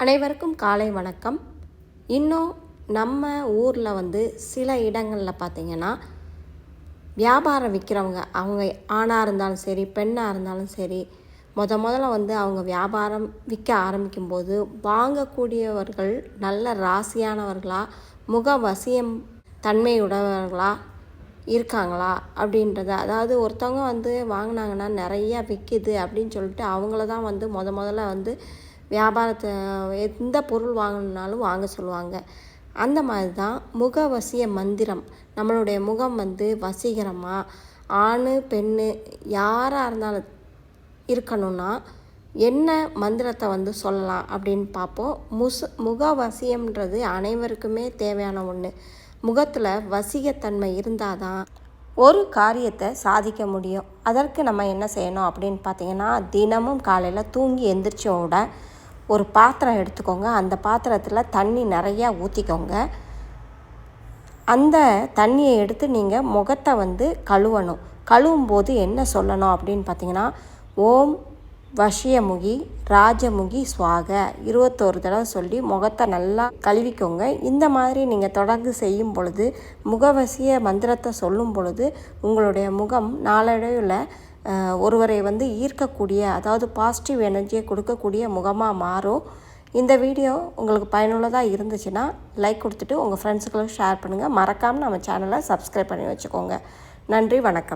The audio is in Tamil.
அனைவருக்கும் காலை வணக்கம். இன்னும் நம்ம ஊரில் சில இடங்களில் பார்த்திங்கன்னா வியாபாரம் விற்கிறவங்க, அவங்க ஆணாக இருந்தாலும் சரி பெண்ணாக இருந்தாலும் சரி, முதல்ல அவங்க வியாபாரம் விற்க ஆரம்பிக்கும்போது வாங்கக்கூடியவர்கள் நல்ல ராசியானவர்களாக, முக வசியம் தன்மையுடையவர்களாக இருக்காங்களா அப்படின்றத, அதாவது ஒருத்தவங்க வாங்கினாங்கன்னா நிறையா விற்கிது அப்படின்னு சொல்லிட்டு அவங்கள தான் முதல்ல வியாபாரத்தை எந்த பொருள் வாங்கணுன்னாலும் வாங்க சொல்லுவாங்க. அந்த மாதிரி தான் முகவசிய மந்திரம். நம்மளுடைய முகம் வசீகரமாக ஆண் பெண்ணு யாராக இருந்தாலும் இருக்கணும்னா என்ன மந்திரத்தை சொல்லலாம் அப்படின்னு பார்ப்போம். முகவசியம்ன்றது அனைவருக்குமே தேவையான ஒன்று. முகத்தில் வசீகத்தன்மை இருந்தால் தான் ஒரு காரியத்தை சாதிக்க முடியும். அதற்கு நம்ம என்ன செய்யணும் அப்படின்னு பார்த்திங்கன்னா, தினமும் காலையில் தூங்கி எந்திரிச்சோட ஒரு பாத்திரம் எடுத்துக்கோங்க. அந்த பாத்திரத்தில் தண்ணி நிறையா ஊற்றிக்கோங்க. அந்த தண்ணியை எடுத்து நீங்கள் முகத்தை கழுவணும். கழுவும்போது என்ன சொல்லணும் அப்படின்னு பார்த்தீங்கன்னா, ஓம் வஷ்யமுகி ராஜமுகி ஸ்வாக 21 தடவை சொல்லி முகத்தை நல்லா கழுவிக்கோங்க. இந்த மாதிரி நீங்கள் தொடர்ந்து செய்யும் பொழுது, முகவசிய மந்திரத்தை சொல்லும் பொழுது உங்களுடைய முகம் நாளடைவில் ஒருவரை ஈர்க்கக்கூடிய, அதாவது பாசிட்டிவ் எனர்ஜியை கொடுக்கக்கூடிய முகமாக மாறும். இந்த வீடியோ உங்களுக்கு பயனுள்ளதாக இருந்துச்சுன்னா லைக் கொடுத்துட்டு உங்கள் ஃப்ரெண்ட்ஸுகளுக்கு ஷேர் பண்ணுங்கள். மறக்காமல் நம்ம சேனலை சப்ஸ்கிரைப் பண்ணி வச்சுக்கோங்க. நன்றி, வணக்கம்.